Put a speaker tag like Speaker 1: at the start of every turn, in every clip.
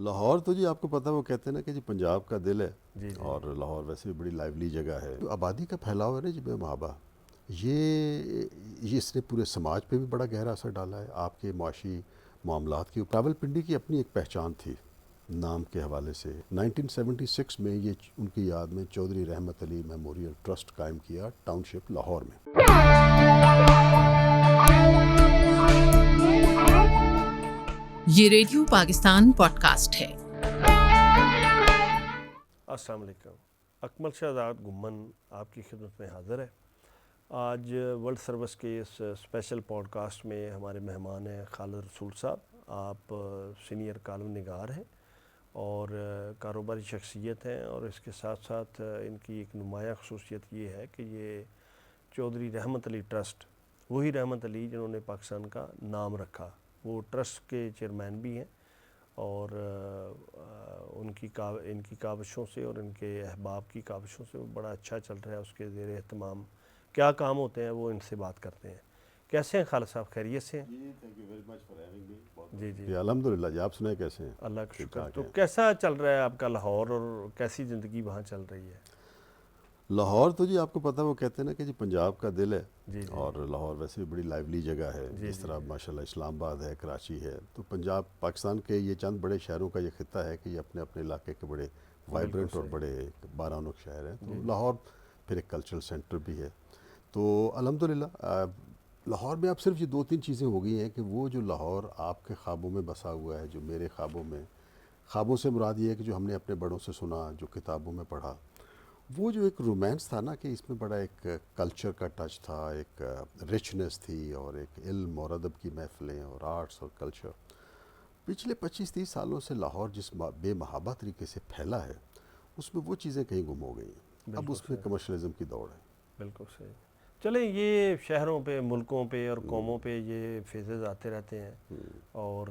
Speaker 1: لاہور تو جی آپ کو پتہ وہ کہتے ہیں نا کہ جی پنجاب کا دل ہے.
Speaker 2: جی جی
Speaker 1: اور لاہور ویسے بھی بڑی لائیولی جگہ ہے. جو آبادی کا پھیلاؤ ہے نا جی بے محابہ، یہ اس نے پورے سماج پہ بھی بڑا گہرا اثر ڈالا ہے، آپ کے معاشی معاملات کی. راول پنڈی کی اپنی ایک پہچان تھی نام کے حوالے سے. 1976 میں یہ ان کی یاد میں چودھری رحمت علی میموریل ٹرسٹ قائم کیا ٹاؤن شپ لاہور میں.
Speaker 3: یہ ریڈیو پاکستان پوڈ کاسٹ ہے.
Speaker 2: السلام علیکم. اکمل شہزاد گھمن آپ کی خدمت میں حاضر ہے. آج ورلڈ سروس کے اس اسپیشل پوڈ کاسٹ میں ہمارے مہمان ہیں خالد رسول صاحب. آپ سینئر کالم نگار ہیں اور کاروباری شخصیت ہیں، اور اس کے ساتھ ساتھ ان کی ایک نمایاں خصوصیت یہ ہے کہ یہ چودھری رحمت علی ٹرسٹ، وہی رحمت علی جنہوں نے پاکستان کا نام رکھا، وہ ٹرسٹ کے چیئرمین بھی ہیں. اور ان کی کاوشوں سے اور ان کے احباب کی کاوشوں سے بڑا اچھا چل رہا ہے. اس کے زیر اہتمام کیا کام ہوتے ہیں وہ ان سے بات کرتے ہیں. کیسے ہیں خالد صاحب؟ خیریت سے ہیں؟ جی
Speaker 1: جی الحمدللہ. جی آپ سنائیں کیسے ہیں؟
Speaker 2: اللہ کا
Speaker 1: ٹھیک
Speaker 2: شکر.
Speaker 1: ٹھاک
Speaker 2: تو
Speaker 1: ہیں.
Speaker 2: کیسا چل رہا ہے آپ کا لاہور، اور کیسی زندگی وہاں چل رہی ہے؟
Speaker 1: لاہور تو جی آپ کو پتہ وہ کہتے ہیں نا کہ جی پنجاب کا دل ہے.
Speaker 2: جی جی
Speaker 1: اور لاہور ویسے بھی بڑی لائیولی جگہ ہے،
Speaker 2: جی
Speaker 1: جس
Speaker 2: جی
Speaker 1: طرح
Speaker 2: جی
Speaker 1: ماشاءاللہ اسلام آباد ہے، کراچی ہے. تو پنجاب پاکستان کے یہ چند بڑے شہروں کا یہ خطہ ہے کہ یہ اپنے اپنے علاقے کے بڑے
Speaker 2: بالکل
Speaker 1: وائبرنٹ اور
Speaker 2: صحیح.
Speaker 1: بڑے بارانک شہر ہیں.
Speaker 2: جی
Speaker 1: تو
Speaker 2: جی
Speaker 1: لاہور پھر ایک کلچرل سینٹر بھی ہے. تو الحمدللہ لاہور میں اب صرف یہ دو تین چیزیں ہو گئی ہیں کہ وہ جو لاہور آپ کے خوابوں میں بسا ہوا ہے، جو میرے خوابوں میں، خوابوں سے مراد یہ ہے کہ جو ہم نے اپنے بڑوں سے سنا، جو کتابوں میں پڑھا، وہ جو ایک رومانس تھا نا کہ اس میں بڑا ایک کلچر کا ٹچ تھا، ایک رچنس تھی، اور ایک علم اور ادب کی محفلیں اور آرٹس اور کلچر. پچھلے 25-30 سالوں سے لاہور جس بے محابہ طریقے سے پھیلا ہے، اس میں وہ چیزیں کہیں گم ہو گئی ہیں. اب
Speaker 2: بالکل
Speaker 1: اس میں
Speaker 2: صحیح.
Speaker 1: کمرشلزم کی دوڑ ہے.
Speaker 2: بالکل صحیح. چلیں، یہ شہروں پہ، ملکوں پہ اور قوموں پہ یہ فیزز آتے رہتے ہیں، اور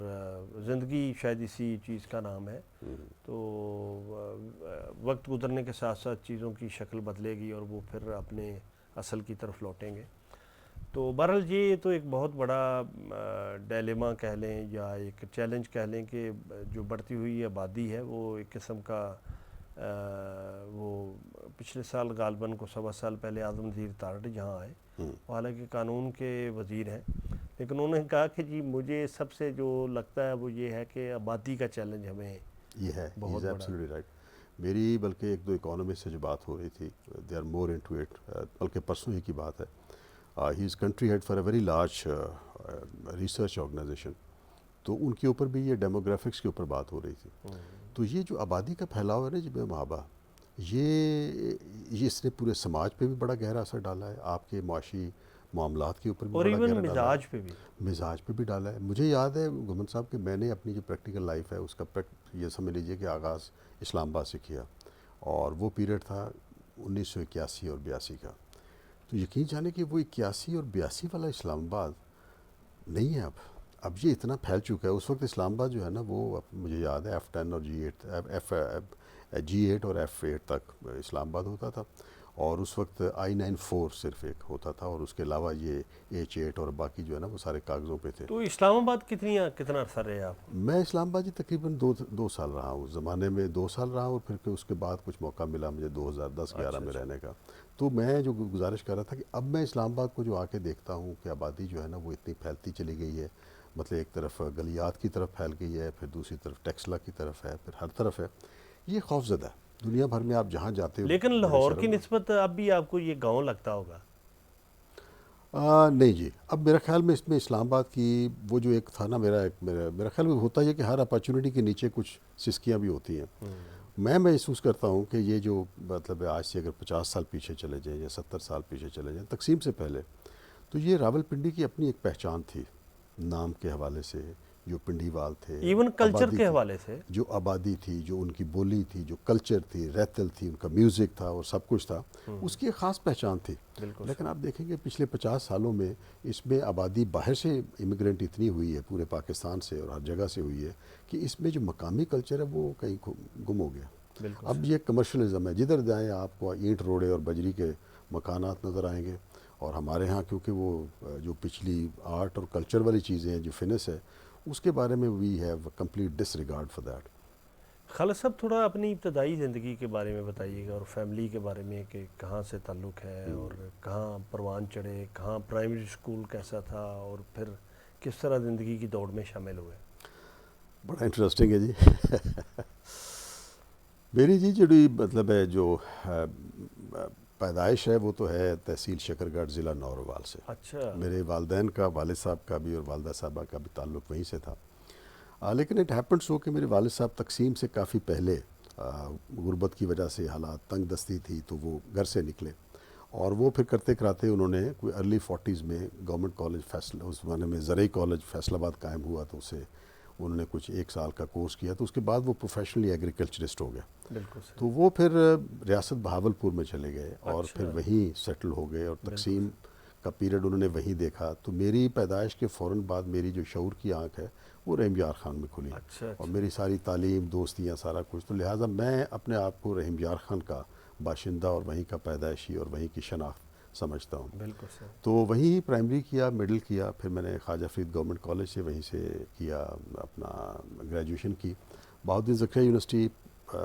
Speaker 2: زندگی شاید اسی چیز کا نام ہے. تو وقت گزرنے کے ساتھ ساتھ چیزوں کی شکل بدلے گی اور وہ پھر اپنے اصل کی طرف لوٹیں گے. تو بہرحال یہ تو ایک بہت بڑا ڈیلیما کہہ لیں یا ایک چیلنج کہہ لیں کہ جو بڑھتی ہوئی آبادی ہے وہ ایک قسم کا وہ پچھلے سال غالباً کو 1.25 سال پہلے اعظم وزیر تارڑ یہاں آئے، وہ حالانکہ قانون کے وزیر ہیں، لیکن انہوں نے کہا کہ جی مجھے سب سے جو لگتا ہے وہ یہ ہے کہ آبادی کا چیلنج ہمیں
Speaker 1: یہ ہے، ہی
Speaker 2: بہت
Speaker 1: از
Speaker 2: بڑا.
Speaker 1: Absolutely right. میری بلکہ ایک دو اکانومسٹ سے جو بات ہو رہی تھی، they are more into it, بلکہ پرسوں ہی کی بات ہے. He is country head for a very large research organization. تو ان کے اوپر بھی یہ ڈیموگرافکس کے اوپر بات ہو رہی تھی. تو یہ جو آبادی کا پھیلاؤ ہے نا جی بے محابہ، یہ اس نے پورے سماج پہ بھی بڑا گہرا اثر ڈالا ہے، آپ کے معاشی معاملات کے اوپر بھی
Speaker 2: اور
Speaker 1: بڑا
Speaker 2: ایون
Speaker 1: گہرا ڈالا ہے،
Speaker 2: مزاج پہ بھی.
Speaker 1: مزاج پہ بھی ڈالا ہے. مجھے یاد ہے گھمن صاحب کہ میں نے اپنی جو پریکٹیکل لائف ہے اس کا یہ سمجھ لیجئے کہ آغاز اسلام آباد سے کیا، اور وہ پیریڈ تھا 1981 اور 82 کا. تو یقین جانے کہ وہ 81 اور 82 والا اسلام آباد نہیں ہے اب یہ اتنا پھیل چکا ہے. اس وقت اسلام آباد جو ہے نا وہ مجھے یاد ہے F10 اور G8 اور F8 تک اسلام آباد ہوتا تھا، اور اس وقت I-94 صرف ایک ہوتا تھا، اور اس کے علاوہ یہ H8 اور باقی جو ہے نا وہ سارے کاغذوں پہ تھے.
Speaker 2: تو اسلام آباد کتنا عرصہ رہے آپ؟
Speaker 1: میں اسلام آباد جی تقریباً دو سال رہا ہوں. اس زمانے میں 2 سال رہا ہوں، اور پھر اس کے بعد کچھ موقع ملا مجھے 2010-11
Speaker 2: اچھا
Speaker 1: میں
Speaker 2: اچھا.
Speaker 1: رہنے کا. تو میں جو گزارش کر رہا تھا کہ اب میں اسلام آباد کو جو آ کے دیکھتا ہوں کہ آبادی جو ہے نا وہ اتنی پھیلتی چلی گئی ہے. مطلب ایک طرف گلیات کی طرف پھیل گئی ہے، پھر دوسری طرف ٹیکسلا کی طرف ہے، پھر ہر طرف ہے. یہ خوف زدہ ہے. دنیا بھر میں آپ جہاں جاتے ہو
Speaker 2: لیکن
Speaker 1: بڑے
Speaker 2: لاہور
Speaker 1: شہروں
Speaker 2: کی
Speaker 1: میں.
Speaker 2: نسبت اب بھی آپ کو یہ گاؤں لگتا ہوگا.
Speaker 1: نہیں جی، اب میرا خیال میں اس میں اسلام آباد کی وہ جو ایک تھا نا میرا خیال میں ہوتا ہے کہ ہر اپرچونٹی کے نیچے کچھ سسکیاں بھی ہوتی ہیں. میں محسوس کرتا ہوں کہ یہ جو مطلب آج سے اگر 50 سال پیچھے چلے جائیں یا 70 سال پیچھے چلے جائیں تقسیم سے پہلے، تو یہ راول پنڈی کی اپنی ایک پہچان تھی نام کے حوالے سے. جو پنڈی وال تھے،
Speaker 2: ایون کلچر
Speaker 1: آبادی
Speaker 2: کے
Speaker 1: تھی،
Speaker 2: حوالے سے.
Speaker 1: جو آبادی تھی، جو ان کی بولی تھی، جو کلچر تھی، ریتل تھی، ان کا میوزک تھا اور سب کچھ تھا، اس کی ایک خاص پہچان تھی.
Speaker 2: بالکل
Speaker 1: لیکن
Speaker 2: صحیح.
Speaker 1: آپ دیکھیں گے پچھلے 50 سالوں میں اس میں آبادی باہر سے امیگرینٹ اتنی ہوئی ہے پورے پاکستان سے اور ہر جگہ سے ہوئی ہے کہ اس میں جو مقامی کلچر ہے وہ کہیں گم ہو گیا.
Speaker 2: بالکل
Speaker 1: اب
Speaker 2: صحیح.
Speaker 1: یہ کمرشلزم ہے، جدھر جائیں آپ کو اینٹ روڑے اور بجری کے مکانات نظر آئیں گے. اور ہمارے ہاں کیونکہ وہ جو پچھلی آرٹ اور کلچر والی چیزیں ہیں، جو فنس ہے، اس کے بارے میں we have complete disregard for that.
Speaker 2: Khalid صاحب تھوڑا اپنی ابتدائی زندگی کے بارے میں بتائیے گا اور فیملی کے بارے میں کہ کہاں سے تعلق ہے اور کہاں پروان چڑھے, کہاں پرائمری اسکول کیسا تھا اور پھر کس طرح زندگی کی دوڑ میں شامل ہوئے.
Speaker 1: بڑا انٹرسٹنگ ہے جی. میری جی جڑی مطلب ہے جو پیدائش ہے وہ تو ہے تحصیل شکرگڑھ ضلع نوروال سے.
Speaker 2: اچھا.
Speaker 1: میرے والدین کا, والد صاحب کا بھی اور والدہ صاحبہ کا بھی تعلق وہیں سے تھا. لیکن اٹ ہیپنڈ سو کہ میرے والد صاحب تقسیم سے کافی پہلے غربت کی وجہ سے حالات تنگ دستی تھی تو وہ گھر سے نکلے, اور وہ پھر کرتے کراتے انہوں نے کوئی ارلی 40s میں گورنمنٹ کالج فیصلہ, اس زمانے میں زرعی کالج فیصل آباد قائم ہوا تو اسے انہوں نے کچھ 1 سال کا کورس کیا, تو اس کے بعد وہ پروفیشنلی ایگریکلچرسٹ ہو گئے.
Speaker 2: بالکل صحیح.
Speaker 1: تو وہ پھر ریاست بہاولپور میں چلے گئے اور
Speaker 2: اچھا.
Speaker 1: پھر وہیں سیٹل ہو گئے, اور تقسیم کا پیریڈ انہوں نے وہیں دیکھا. تو میری پیدائش کے فوراً بعد میری جو شعور کی آنکھ ہے وہ رحیم یار خان میں کھلی,
Speaker 2: اچھا
Speaker 1: اور
Speaker 2: اچھا.
Speaker 1: میری ساری تعلیم, دوستیاں, سارا کچھ. تو لہٰذا میں اپنے آپ کو رحیم یار خان کا باشندہ اور وہیں کا پیدائشی اور وہیں کی شناخت سمجھتا ہوں.
Speaker 2: بالکل صحیح.
Speaker 1: تو وہیں پرائمری کیا, مڈل کیا, پھر میں نے خواجہ فرید گورنمنٹ کالج سے وہیں سے کیا اپنا گریجویشن کی. بہاؤالدین زکریا یونیورسٹی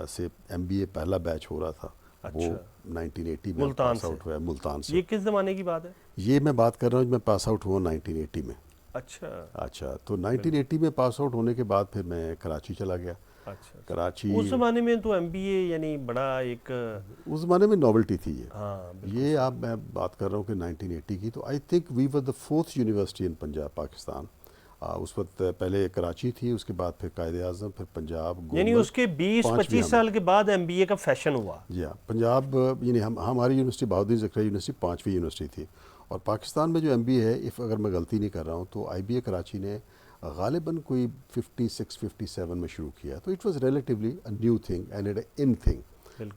Speaker 1: سے MBA پہلا بیچ ہو رہا تھا, وہ 1980 میں
Speaker 2: ملتان
Speaker 1: پاس آؤٹ ہوا ہے ملتان سے.
Speaker 2: یہ کس زمانے کی بات ہے؟
Speaker 1: یہ میں بات کر رہا ہوں, میں پاس آؤٹ ہوا 1980 میں.
Speaker 2: اچھا
Speaker 1: اچھا, تو 1980 میں پاس آؤٹ ہونے کے بعد پھر میں کراچی چلا گیا.
Speaker 2: اچھا.
Speaker 1: کراچی
Speaker 2: اس زمانے میں تو MBA یعنی بڑا ایک,
Speaker 1: اس زمانے میں نوولٹی تھی یہ.
Speaker 2: ہاں
Speaker 1: یہ آپ میں بات کر رہا ہوں کہ 1980 کی. تو I think we were the 4th university in Punjab Pakistan. اس وقت پہلے کراچی تھی, اس کے بعد پھر قائد اعظم, پھر پنجاب,
Speaker 2: یعنی اس کے 20-25 سال کے بعد MBA کا فیشن ہوا.
Speaker 1: جی ہاں, پنجاب یعنی ہماری یونیورسٹی بہاؤالدین زکریا یونیورسٹی 5ویں یونیورسٹی تھی. اور پاکستان میں جو MBA ہے, اگر میں غلطی نہیں کر رہا ہوں تو IBA کراچی نے غالباً کوئی 56-57 میں شروع کیا. تو it was relatively a new thing and a in thing.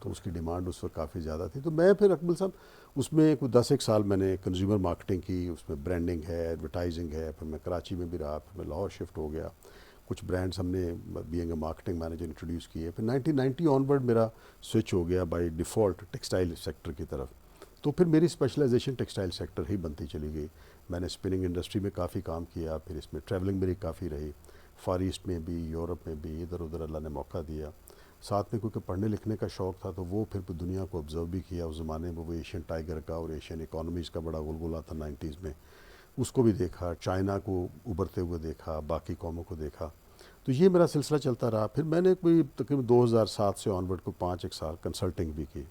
Speaker 1: تو اس کی ڈیمانڈ اس وقت کافی زیادہ تھی. تو میں پھر اکمل صاحب اس میں کوئی 10 سال میں نے کنزیومر مارکیٹنگ کی, اس میں برانڈنگ ہے, ایڈورٹائزنگ ہے. پھر میں کراچی میں بھی رہا, پھر میں لاہور شفٹ ہو گیا. کچھ برانڈس ہم نے being a marketing manager introduce کیے. پھر 1990 آنورڈ میرا سوئچ ہو گیا بائی ڈیفالٹ ٹیکسٹائل سیکٹر کی طرف. تو پھر میری اسپیشلائزیشن ٹیکسٹائل سیکٹر ہی بنتی چلی گئی. میں نے اسپننگ انڈسٹری میں کافی کام کیا, پھر اس میں ٹریولنگ میری کافی رہی, فار ایسٹ میں بھی, یورپ میں بھی, ادھر ادھر اللہ نے موقع دیا. ساتھ میں کیونکہ پڑھنے لکھنے کا شوق تھا تو وہ پھر دنیا کو آبزرو بھی کیا. اس زمانے میں وہ ایشین ٹائیگر کا اور ایشین اکانومیز کا بڑا غلغلہ تھا 90s میں, اس کو بھی دیکھا. چائنا کو ابھرتے ہوئے دیکھا, باقی قوموں کو دیکھا. تو یہ میرا سلسلہ چلتا رہا. پھر میں نے کوئی تقریباً 2007 سے آنورڈ کو 5 سال کنسلٹنگ بھی کی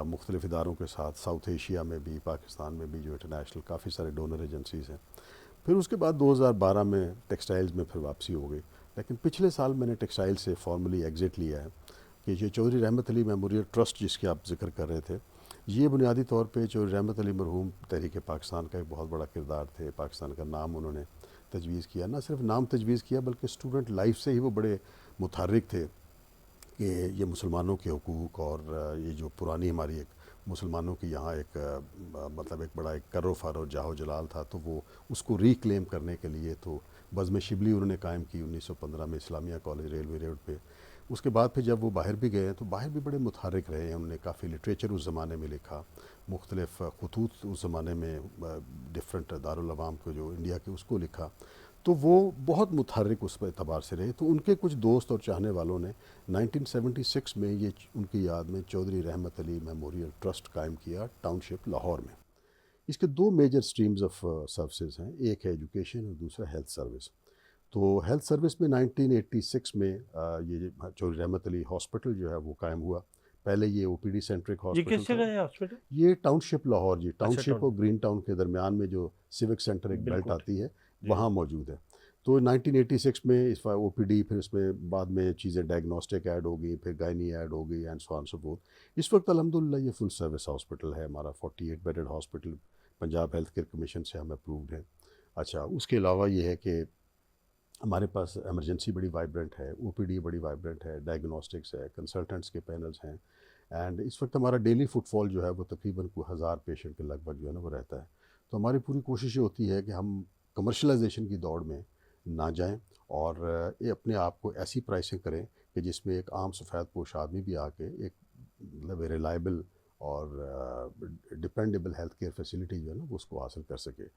Speaker 1: مختلف اداروں کے ساتھ, ساؤتھ ایشیا میں بھی, پاکستان میں بھی, جو انٹرنیشنل کافی سارے ڈونر ایجنسیز ہیں. پھر اس کے بعد 2012 میں ٹیکسٹائلز میں پھر واپسی ہو گئی. لیکن پچھلے سال میں نے ٹیکسٹائل سے فارملی ایگزٹ لیا ہے کہ یہ چودھری رحمت علی میموریل ٹرسٹ جس کی آپ ذکر کر رہے تھے, یہ بنیادی طور پہ چودھری رحمت علی مرحوم تحریک پاکستان کا ایک بہت بڑا کردار تھے. پاکستان کا نام انہوں نے تجویز کیا, نہ صرف نام تجویز کیا بلکہ اسٹوڈنٹ لائف سے ہی وہ بڑے متحرک تھے کہ یہ مسلمانوں کے حقوق اور یہ جو پرانی ہماری ایک مسلمانوں کی یہاں ایک مطلب ایک بڑا ایک کر و فر اور جاہ و جلال تھا, تو وہ اس کو ریکلیم کرنے کے لیے تو بزم شبلی انہوں نے قائم کی 1915 میں اسلامیہ کالج ریلوے روڈ پہ. اس کے بعد پھر جب وہ باہر بھی گئے تو باہر بھی بڑے متحرک رہے ہیں. انہوں نے کافی لٹریچر اس زمانے میں لکھا, مختلف خطوط اس زمانے میں ڈفرینٹ دارالعوام کو جو انڈیا کے اس کو لکھا. تو وہ بہت متحرک اس پہ اعتبار سے رہے. تو ان کے کچھ دوست اور چاہنے والوں نے 1976 میں یہ ان کی یاد میں چودھری رحمت علی میموریل ٹرسٹ قائم کیا ٹاؤن شپ لاہور میں. اس کے 2 میجر سٹریمز آف سروسز ہیں, ایک ہے ایجوکیشن اور دوسرا ہیلتھ سروس. تو ہیلتھ سروس میں 1986 میں یہ چودھری رحمت علی ہاسپٹل جو ہے وہ قائم ہوا. پہلے یہ OPD سینٹرک
Speaker 2: یہ
Speaker 1: ہاسپٹل
Speaker 2: کس جگہ ہے ہاسپٹل؟
Speaker 1: یہ ٹاؤن شپ لاہور جی, ٹاؤن
Speaker 2: اچھا,
Speaker 1: شپ اور گرین ٹاؤن کے درمیان میں جو سیوک سینٹر ایک بیلٹ
Speaker 2: بالکل.
Speaker 1: آتی ہے
Speaker 2: جی.
Speaker 1: وہاں موجود ہے. تو 1986 میں اس OPD, پھر اس میں بعد میں چیزیں ڈائگنوسٹک ایڈ ہو گئی, پھر گائنی ایڈ ہو گئی and so on so forth. اس وقت الحمدللہ یہ فل سروس ہاسپٹل ہے ہمارا, 48 bedded hospital, Punjab health care commission سے ہم اپرووڈ ہیں. اچھا, اس کے علاوہ یہ ہے کہ ہمارے پاس ایمرجنسی بڑی وائبرنٹ ہے, OPD بڑی وائبرنٹ ہے, ڈائگنوسٹکس ہے, کنسلٹنٹس کے پینلز ہیں. اینڈ اس وقت ہمارا ڈیلی فٹ فال جو ہے وہ تقریباً 1000 پیشنٹ کے لگ بھگ جو ہے نا وہ رہتا ہے. تو ہماری پوری کوشش یہ ہوتی ہے کہ ہم کمرشلائزیشن کی دوڑ میں نہ جائیں اور یہ اپنے آپ کو ایسی پرائسنگ کریں کہ جس میں ایک عام سفید پوش آدمی بھی آ کے ایک مطلب ریلائبل اور ڈپینڈیبل ہیلتھ کیئر فیسلٹی جو ہے نا وہ اس کو حاصل کر سکے.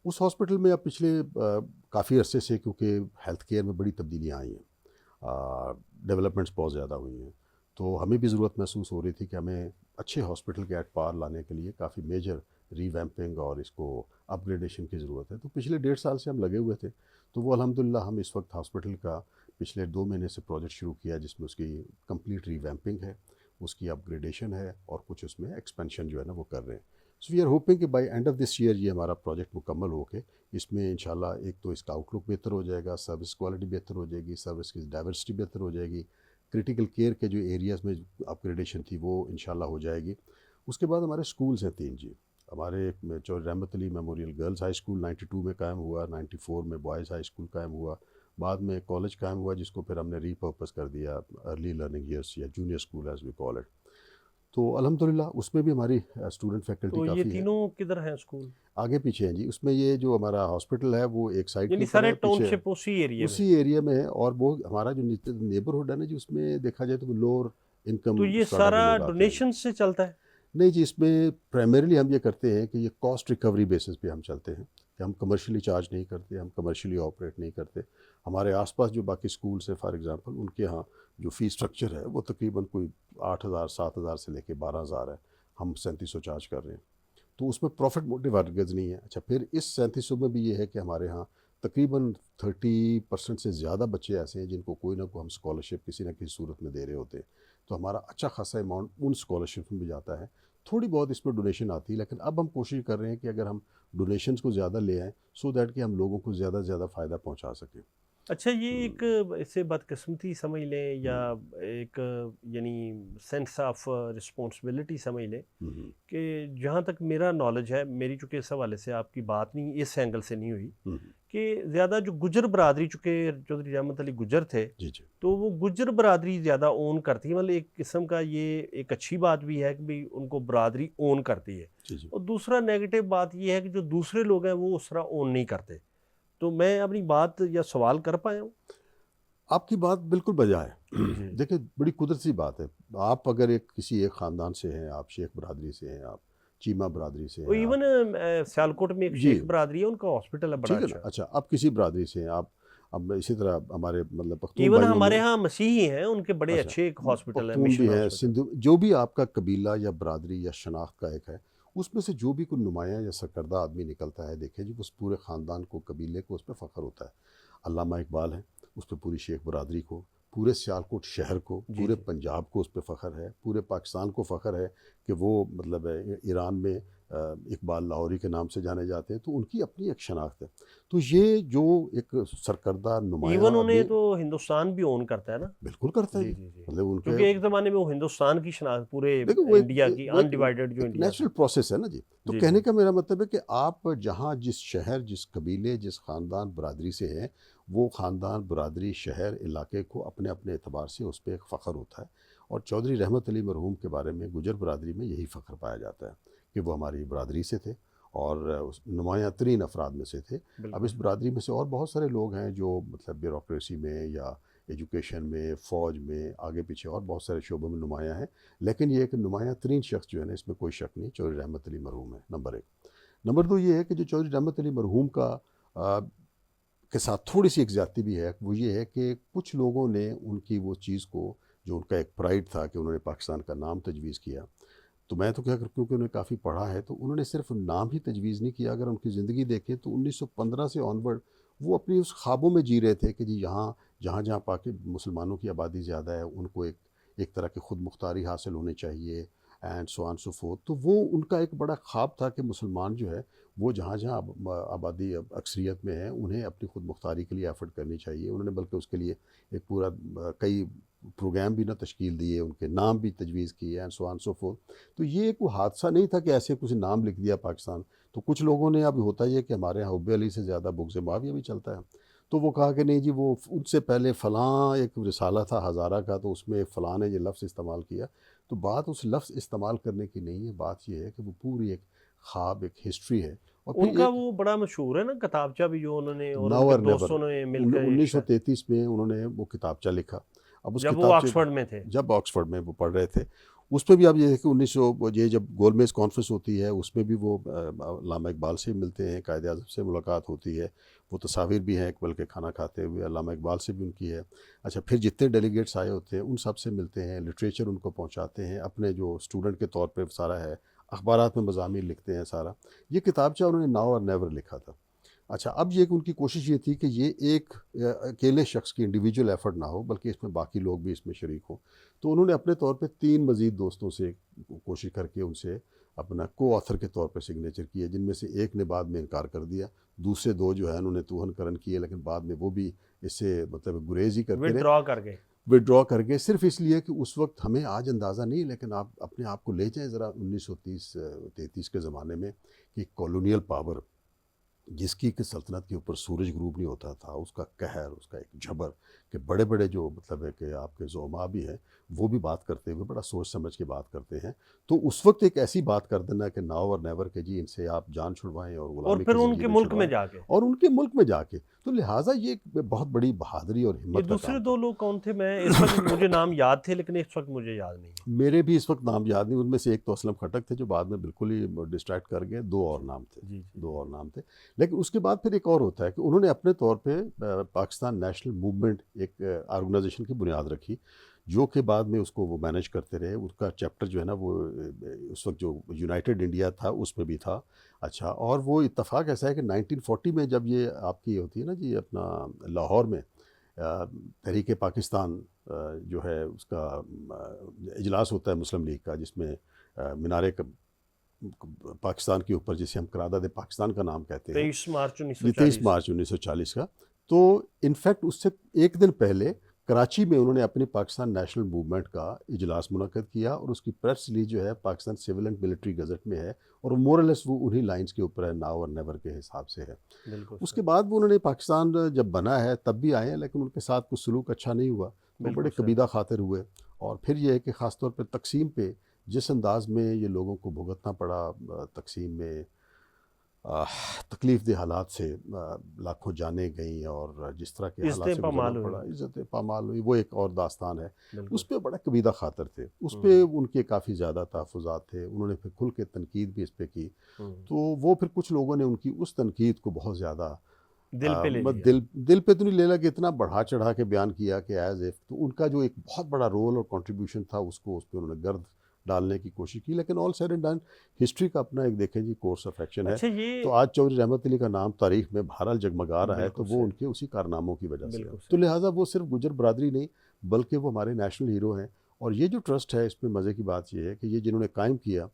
Speaker 1: اس ہاسپٹل میں اب پچھلے کافی عرصے سے کیونکہ ہیلتھ کیئر میں بڑی تبدیلیاں آئی ہیں, ڈیولپمنٹس بہت زیادہ ہوئی ہیں، تو ہمیں بھی ضرورت محسوس ہو رہی تھی کہ ہمیں اچھے ہاسپٹل کے ایٹ پار لانے کے لیے کافی میجر ریویمپنگ اور اس کو اپ گریڈیشن کی ضرورت ہے. تو پچھلے 1.5 سال سے ہم لگے ہوئے تھے. تو وہ الحمدللہ ہم اس وقت ہاسپٹل کا پچھلے 2 مہینے سے پروجیکٹ شروع کیا جس میں اس کی کمپلیٹ ریویمپنگ ہے، اس کی اپ گریڈیشن ہے اور کچھ اس میں ایکسپینشن جو ہے نا وہ کر رہے ہیں. سو وی آر ہوپنگ کہ by end of this year یہ ہمارا پروجیکٹ مکمل ہو کے اس میں انشاءاللہ ایک تو اس کا آؤٹ لک بہتر ہو جائے گا، سروس کوالٹی بہتر ہو جائے گی، سروس کی ڈائیورسٹی بہتر ہو جائے گی، کرٹیکل کیئر کے جو ایریاز میں اپ گریڈیشن تھی وہ انشاءاللہ ہو جائے گی. اس کے بعد ہمارے سکولز ہیں 3 جی. ہمارے Chaudhry Rahmat Ali memorial girls high school 92 میں قائم ہوا، 94 میں بوائز ہائی اسکول قائم ہوا، بعد میں کالج قائم ہوا جس کو پھر ہم نے ری پرپس کر دیا ارلی لرننگ ایئرس یا junior school as we call it. تو الحمدللہ اس میں بھی ہماری اسٹوڈنٹ فیکلٹی
Speaker 2: تو یہ
Speaker 1: کافی ہے.
Speaker 2: تینوں کدھر ہیں اسکول؟
Speaker 1: آگے پیچھے ہیں جی. اس میں یہ جو ہمارا ہاسپٹل ہے وہ ایک سائڈ
Speaker 2: یعنی سارے ٹاؤن شپ اسی ایریا میں؟
Speaker 1: اسی ایریا میں ہے. اور وہ ہمارا جو نیبرہڈ ہے نا جی اس میں دیکھا جائے تو لوور انکم.
Speaker 2: تو یہ سارا ڈونیشن سے چلتا ہے؟
Speaker 1: نہیں جی، اس میں پرائمریلی ہم یہ کرتے ہیں کہ یہ کاسٹ ریکوری بیسس پہ ہم چلتے ہیں کہ ہم کمرشلی چارج نہیں کرتے، ہم کمرشلی آپریٹ نہیں کرتے. ہمارے آس پاس جو باقی اسکولس ہیں فار ایگزامپل ان کے ہاں جو فی اسٹرکچر ہے وہ تقریباً کوئی 8,000 7,000 سے لے کے 12,000 ہے، ہم 3700 چارج کر رہے ہیں. تو اس میں پروفٹ موٹیو ہرگز نہیں ہے. اچھا پھر اس 3700 میں بھی یہ ہے کہ ہمارے ہاں تقریباً 30% سے زیادہ بچے ایسے ہیں جن کو کوئی نہ کوئی ہم اسکالرشپ کسی نہ کسی صورت میں دے رہے ہوتے ہیں. تو ہمارا اچھا خاصا اماؤنٹ ان اسکالرشپ میں بھی جاتا ہے. تھوڑی بہت اس میں ڈونیشن آتی ہے، لیکن اب ہم کوشش کر رہے ہیں کہ اگر ہم ڈونیشنز کو زیادہ لے آئیں سو دیٹ کہ ہم لوگوں کو زیادہ سے زیادہ فائدہ پہنچا سکیں.
Speaker 2: اچھا یہ ایک اسے بدقسمتی سمجھ لیں یا ایک یعنی سینس آف رسپانسبلٹی سمجھ لیں کہ جہاں تک میرا نالج ہے، میری چونکہ اس حوالے سے آپ کی بات نہیں اس اینگل سے نہیں ہوئی کہ زیادہ جو گجر برادری، چونکہ چودھری رحمت علی گجر تھے
Speaker 1: جی جی
Speaker 2: تو وہ گجر برادری زیادہ اون کرتی ہے. مطلب ایک قسم کا یہ ایک اچھی بات بھی ہے کہ بھئی ان کو برادری اون کرتی ہے.
Speaker 1: جی جی.
Speaker 2: اور دوسرا نیگیٹو بات یہ ہے کہ جو دوسرے لوگ ہیں وہ اس طرح اون نہیں کرتے. تو میں اپنی بات یا سوال کر پایا ہوں؟
Speaker 1: آپ کی بات بالکل بجا ہے. دیکھیں بڑی قدرتی بات ہے. آپ اگر کسی ایک خاندان سے ہیں، آپ شیخ برادری سے ہیں، آپ چیمہ برادری سے ہیں،
Speaker 2: ایون سیالکوٹ میں ایک شیخ برادری ہے، ان کا ہاسپٹل ہے بڑا اچھا.
Speaker 1: اچھا آپ کسی برادری سے ہیں، آپ اب اسی طرح ہمارے مطلب پختون
Speaker 2: ایون
Speaker 1: بھائیوں
Speaker 2: ہمارے
Speaker 1: میں
Speaker 2: ہاں مسیحی ہیں، ان کے بڑے اچھے ایک ہاسپٹل ہے،
Speaker 1: پختون بھی
Speaker 2: مشن
Speaker 1: ہیں،
Speaker 2: ہاسپٹل.
Speaker 1: سندھ، جو بھی آپ کا قبیلہ یا برادری یا شناخت کا ایک ہے، اس میں سے جو بھی کوئی نمایاں یا سرکردہ آدمی نکلتا ہے، دیکھیں جی اس پورے خاندان کو، قبیلے کو اس پہ فخر ہوتا ہے. علامہ اقبال ہیں، اس پہ پوری شیخ برادری کو، پورے سیالکوٹ شہر کو، پورے پنجاب کو اس پہ فخر ہے، پورے پاکستان کو فخر ہے کہ وہ مطلب ایران میں اقبال لاہوری کے نام سے جانے جاتے ہیں. تو ان کی اپنی ایک شناخت ہے. تو یہ جو ایک سرکردہ نمایاں
Speaker 2: ایون انہیں تو ہندوستان بھی اون کرتا ہے نا.
Speaker 1: بالکل کرتا ہے. مطلب ان
Speaker 2: کیونکہ ایک زمانے میں وہ ہندوستان کی شناخت پورے انڈیا کی ان ڈیوائیڈڈ جو انڈیا
Speaker 1: نیچرل پروسیس ہے نا جی. تو کہنے کا میرا مطلب ہے کہ آپ جہاں جس شہر، جس قبیلے، جس خاندان برادری سے ہیں، وہ خاندان برادری شہر علاقے کو اپنے اپنے اعتبار سے اس پہ ایک فخر ہوتا ہے. اور چودھری رحمت علی مرحوم کے بارے میں گجر برادری میں یہی فخر پایا جاتا ہے کہ وہ ہماری برادری سے تھے اور نمایاں ترین افراد میں سے تھے. اب اس برادری میں سے اور بہت سارے لوگ ہیں جو مطلب بیوروکریسی میں یا ایجوکیشن میں، فوج میں، آگے پیچھے اور بہت سارے شعبوں میں نمایاں ہیں. لیکن یہ ایک نمایاں ترین شخص جو ہے نا، اس میں کوئی شک نہیں، چودھری رحمت علی مرحوم ہے. نمبر 1. نمبر 2 یہ ہے کہ جو چودھری رحمت علی مرحوم کا کے ساتھ تھوڑی سی ایک زیادتی بھی ہے، وہ یہ ہے کہ کچھ لوگوں نے ان کی وہ چیز کو، جو ان کا ایک پرائڈ تھا کہ انہوں نے پاکستان کا نام تجویز کیا. تو میں تو کیا کروں، کیونکہ انہوں نے کافی پڑھا ہے، تو انہوں نے صرف نام ہی تجویز نہیں کیا. اگر ان کی زندگی دیکھیں تو 1915 سے آنورڈ وہ اپنی اس خوابوں میں جی رہے تھے کہ جی جہاں مسلمانوں کی آبادی زیادہ ہے ان کو ایک طرح کی خود مختاری حاصل ہونی چاہیے and so on so forth. تو وہ ان کا ایک بڑا خواب تھا کہ مسلمان جو ہے وہ جہاں آبادی اکثریت میں ہے انہیں اپنی خود مختاری کے لیے ایفرٹ کرنی چاہیے. انہوں نے بلکہ اس کے لیے ایک پورا کئی پروگرام بھی نہ تشکیل دیے، ان کے نام بھی تجویز کیے and so on so forth. تو یہ کوئی حادثہ نہیں تھا کہ ایسے کچھ نام لکھ دیا پاکستان. تو کچھ لوگوں نے اب ہوتا یہ کہ ہمارے یہاں حب علی سے زیادہ بغض معاویہ بھی چلتا ہے. تو وہ کہا کہ نہیں جی وہ ان سے پہلے فلاں ایک رسالہ تھا ہزارہ کا، تو اس میں فلاں نے یہ لفظ استعمال کیا. تو بات اس لفظ استعمال کرنے کی نہیں ہے، بات یہ ہے کہ وہ پوری ایک خواب، ایک ہسٹری ہے. اور
Speaker 2: ان کا وہ بڑا مشہور ہے نا کتابچہ بھی جو انہوں نے اور ان کے دوستوں نے مل کر
Speaker 1: 1933 میں انہوں نے وہ کتابچہ لکھا. اب اس
Speaker 2: جب وہ آکسفورڈ میں تھے،
Speaker 1: جب آکسفورڈ میں وہ پڑھ رہے تھے، اس پہ بھی آپ یہ دیکھیں 1900 یہ جب گول میز کانفرنس ہوتی ہے اس میں بھی وہ علامہ اقبال سے ملتے ہیں، قائد اعظم سے ملاقات ہوتی ہے، وہ تصاویر بھی ہیں بلکہ کھانا کھاتے ہوئے علامہ اقبال سے بھی ان کی ہے۔ اچھا پھر جتنے ڈیلیگیٹس آئے ہوتے ہیں ان سب سے ملتے ہیں، لٹریچر ان کو پہنچاتے ہیں، اپنے جو اسٹوڈنٹ کے طور پہ سارا ہے، اخبارات میں مضامین لکھتے ہیں سارا۔ یہ کتابچہ انہوں نے ناؤ اور نیور لکھا تھا۔ اچھا اب یہ کہ ان کی کوشش یہ تھی کہ یہ ایک اکیلے شخص کی انڈیویجول ایفرٹ نہ ہو بلکہ اس میں باقی لوگ بھی اس میں شریک ہوں، تو انہوں نے اپنے طور پہ 3 مزید دوستوں سے کوشش کر کے ان سے اپنا کو آتھر کے طور پہ سگنیچر کیا، جن میں سے ایک نے بعد میں انکار کر دیا، دوسرے 2 جو ہے انہوں نے توہن کرن کیے، لیکن بعد میں وہ بھی اس سے مطلب گریز ہی کرتے رہے،
Speaker 2: ڈرا کر گئے۔
Speaker 1: وڈرا کر کے، صرف اس لیے کہ اس وقت ہمیں آج اندازہ نہیں، لیکن آپ اپنے آپ کو لے جائیں ذرا 1930-33 کے زمانے میں کہ کالونیل پاور جس کی کہ سلطنت کے اوپر سورج غروب نہیں ہوتا تھا، اس کا قہر، اس کا ایک جھبر، کہ بڑے بڑے جو مطلب ہے کہ آپ کے زعماء بھی ہیں وہ بھی بات کرتے ہوئے بڑا سوچ سمجھ کے بات کرتے ہیں، تو اس وقت ایک ایسی بات کر دینا کہ ناؤ اور نیور کہ جی ان سے آپ جان چھڑوائیں اور
Speaker 2: اور
Speaker 1: غلامی
Speaker 2: پھر
Speaker 1: کی
Speaker 2: ان کے
Speaker 1: زنجیریں
Speaker 2: ملک میں
Speaker 1: چھڑوائیں،
Speaker 2: جا کے
Speaker 1: اور ان کے ملک میں جا کے، تو لہٰذا یہ ایک بہت بڑی بہادری اور
Speaker 2: یہ
Speaker 1: ہمت کا
Speaker 2: دوسرے
Speaker 1: کام
Speaker 2: 2 لوگ کون تھے؟ میں اس وقت مجھے نام یاد تھے لیکن اس وقت مجھے یاد نہیں ہے۔
Speaker 1: میرے بھی اس وقت نام یاد نہیں، ان میں سے ایک تو اسلم کھٹک تھے جو بعد میں بالکل ہی ڈسٹریکٹ کر گئے، 2 اور نام تھے،
Speaker 2: جی
Speaker 1: 2 اور نام تھے، لیکن اس کے بعد پھر ایک اور ہوتا ہے کہ انہوں نے اپنے طور پہ پاکستان نیشنل موومنٹ ایک آرگنائزیشن کی بنیاد رکھی، جو کہ بعد میں اس کو وہ مینیج کرتے رہے، اس کا چیپٹر جو ہے نا وہ اس وقت جو یونائٹڈ انڈیا تھا اس میں بھی تھا۔ اچھا اور وہ اتفاق ایسا ہے کہ 1940 میں جب یہ آپ کی ہوتی ہے نا جی اپنا لاہور میں تحریک پاکستان جو ہے اس کا اجلاس ہوتا ہے مسلم لیگ کا، جس میں مینار پاکستان کے اوپر جسے ہم قرارداد پاکستان کا نام کہتے ہیں،
Speaker 2: 23 مارچ
Speaker 1: 23 مارچ 1940 کا، تو انفیکٹ اس سے ایک دن پہلے کراچی میں انہوں نے اپنی پاکستان نیشنل موومنٹ کا اجلاس منعقد کیا، اور اس کی پریس ریلیز جو ہے Pakistan civil and military gazette میں ہے، اور مورلیس وہ انہی لائنز کے اوپر ہے، ناؤ اور نیور کے حساب سے ہے۔
Speaker 2: بالکل
Speaker 1: اس کے بعد وہ انہوں نے پاکستان جب بنا ہے تب بھی آئے ہیں، لیکن ان کے ساتھ کچھ سلوک اچھا نہیں ہوا، وہ بڑے قبیدہ خاطر ہوئے، اور پھر یہ ہے کہ خاص طور پہ تقسیم پہ جس انداز میں یہ لوگوں کو بھگتنا پڑا، تقسیم میں تکلیف دہ حالات سے لاکھوں جانیں گئیں، اور جس طرح کے حالات سے گزرنا پڑا، عزتیں پامال ہوئی، وہ ایک اور داستان ہے۔ اس پہ بڑا قبیدہ خاطر تھے، اس پہ ان کے کافی زیادہ تحفظات تھے، انہوں نے پھر کھل کے تنقید بھی اس پہ کی، تو وہ پھر کچھ لوگوں نے ان کی اس تنقید کو بہت زیادہ دل پہ تو نہیں لے لگا، اتنا بڑھا چڑھا کے بیان کیا کہ ایز ایف، تو ان کا جو ایک بہت بڑا رول اور کنٹریبیوشن تھا اس کو اس پہ انہوں نے گرد ڈالنے کی کوشش کی، لیکن آل سیڈ اینڈ ڈن ہسٹری کا اپنا ایک دیکھیں جی کورس آف ایکشن ہے، تو آج چودھری رحمت علی کا نام تاریخ میں بہرحال جگمگا رہا ہے، تو وہ ان کے اسی کارناموں کی وجہ سے ہے، تو لہٰذا وہ صرف گجر برادری نہیں بلکہ وہ ہمارے نیشنل ہیرو ہیں۔ اور یہ جو ٹرسٹ ہے اس میں مزے کی بات یہ ہے کہ یہ جنہوں نے قائم کیا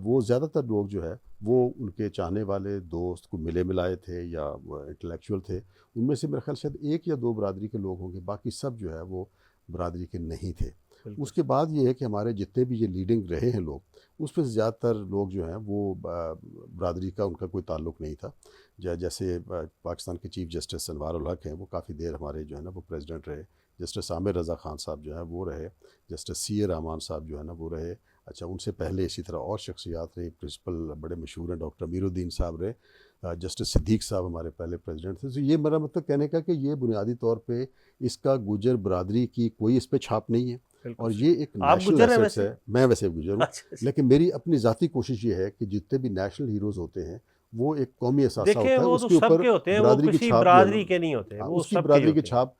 Speaker 1: وہ زیادہ تر لوگ جو ہے وہ ان کے چاہنے والے دوست کو ملے ملائے تھے یا انٹلیکچوئل تھے، ان میں سے میرے خیال شاید 1 یا 2 برادری کے لوگ ہوں گے، باقی سب جو ہے وہ برادری کے نہیں تھے۔ اس کے بعد یہ ہے کہ ہمارے جتنے بھی یہ لیڈنگ رہے ہیں لوگ، اس میں زیادہ تر لوگ جو ہیں وہ برادری کا ان کا کوئی تعلق نہیں تھا، جیسے پاکستان کے چیف جسٹس انوار الحق ہیں، وہ کافی دیر ہمارے جو ہے نا وہ پریزیڈنٹ رہے، جسٹس عامر رضا خان صاحب جو ہے وہ رہے، جسٹس سی اے رحمان صاحب جو ہے نا وہ رہے، اچھا ان سے پہلے اسی طرح اور شخصیات رہی، پرنسپل بڑے مشہور ہیں ڈاکٹر امیر الدین صاحب رہے، جسٹس صدیق صاحب ہمارے پہلے پریزیڈنٹ تھے۔ تو یہ میرا مطلب کہنے کا کہ یہ بنیادی طور پہ اس کا گجر برادری کی کوئی اس پہ چھاپ نہیں ہے، اور یہ ایک نیشنل ایسیٹس ہے۔ میں ویسے گجر ہوں، لیکن میری اپنی ذاتی کوشش یہ ہے کہ جتنے بھی نیشنل ہیروز ہوتے ہیں وہ ایک قومی اثاثہ ہوتا ہے، اس کے اوپر برادری کی چھاپ،
Speaker 2: برادری کے نہیں ہوتے،
Speaker 1: اس کی برادری کی چھاپ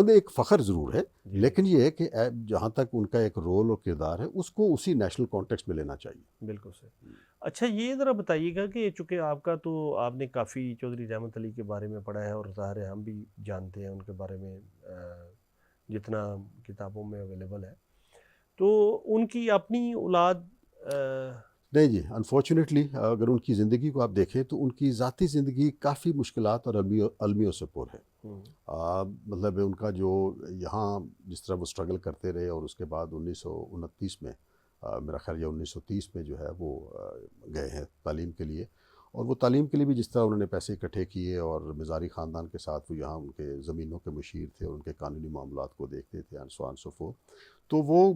Speaker 1: ایک فخر ضرور ہے، لیکن یہ ہے کہ جہاں تک ان کا ایک رول اور کردار ہے اس کو اسی نیشنل کانٹیکسٹ میں لینا چاہیے۔
Speaker 2: بالکل صحیح۔ اچھا یہ ذرا بتائیے گا کہ چونکہ آپ نے کافی چودھری رحمت علی کے بارے میں پڑھا ہے، اور ظاہر ہے ہم بھی جانتے ہیں ان کے بارے میں جتنا کتابوں میں اویلیبل ہے، تو ان کی اپنی اولاد
Speaker 1: نہیں جی، انفارچونیٹلی اگر ان کی زندگی کو آپ دیکھیں تو ان کی ذاتی زندگی کافی مشکلات اور المیوں سے پر ہے، مطلب ان کا جو یہاں جس طرح وہ اسٹرگل کرتے رہے، اور اس کے بعد 1929 میں میرا خیال یا 1930 میں جو ہے وہ گئے ہیں تعلیم کے لیے، اور وہ تعلیم کے لیے بھی جس طرح انہوں نے پیسے اکٹھے کیے، اور مزاری خاندان کے ساتھ وہ یہاں ان کے زمینوں کے مشیر تھے اور ان کے قانونی معاملات کو دیکھتے تھے، and so on so forth۔ تو وہ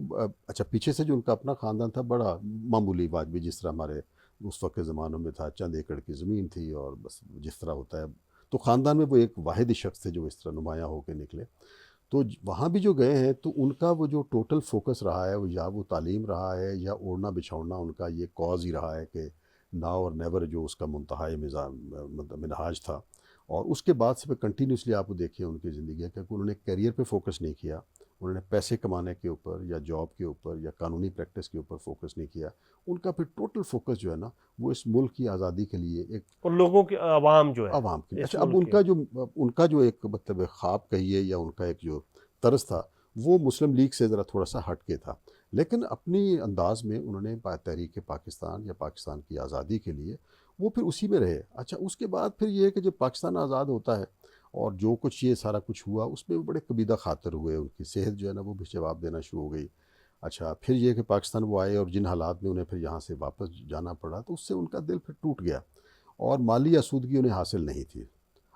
Speaker 1: اچھا پیچھے سے جو ان کا اپنا خاندان تھا بڑا معمولی بات بھی، جس طرح ہمارے اس وقت کے زمانوں میں تھا، چند ایکڑ کی زمین تھی، اور بس جس طرح ہوتا ہے، تو خاندان میں وہ ایک واحد ہی شخص تھے جو اس طرح نمایاں ہو کے نکلے۔ تو وہاں بھی جو گئے ہیں تو ان کا وہ جو ٹوٹل فوکس رہا ہے وہ یا وہ تعلیم رہا ہے یا اوڑھنا بچھوڑنا ان کا یہ کاز ہی رہا ہے کہ ناؤ اور نیور جو اس کا منتہائی منہاج تھا. اور اس کے بعد سے کنٹینیوسلی آپ دیکھیں ان کی زندگی ہے کہ انہوں نے کیریئر پہ فوکس نہیں کیا, انہوں نے پیسے کمانے کے اوپر یا جاب کے اوپر یا قانونی پریکٹس کے اوپر فوکس نہیں کیا. ان کا پھر ٹوٹل فوکس جو ہے نا وہ اس ملک کی آزادی کے لیے ایک
Speaker 2: اور لوگوں کے عوام جو ہے
Speaker 1: عوام کے لیے.
Speaker 2: اس
Speaker 1: اچھا اب
Speaker 2: ملک
Speaker 1: ان کا جو ایک مطلب خواب کہیے یا ان کا ایک جو طرز تھا وہ مسلم لیگ سے ذرا تھوڑا سا ہٹ کے تھا, لیکن اپنی انداز میں انہوں نے تحریک پاکستان یا پاکستان کی آزادی کے لیے وہ پھر اسی میں رہے. اچھا اس کے بعد پھر یہ ہے کہ جب پاکستان آزاد ہوتا ہے اور جو کچھ یہ سارا کچھ ہوا اس میں بڑے کبیدہ خاطر ہوئے, ان کی صحت جو ہے نا وہ بھی جواب دینا شروع ہو گئی. اچھا پھر یہ کہ پاکستان وہ آئے اور جن حالات میں انہیں پھر یہاں سے واپس جانا پڑا تو اس سے ان کا دل پھر ٹوٹ گیا اور مالی آسودگی انہیں حاصل نہیں تھی.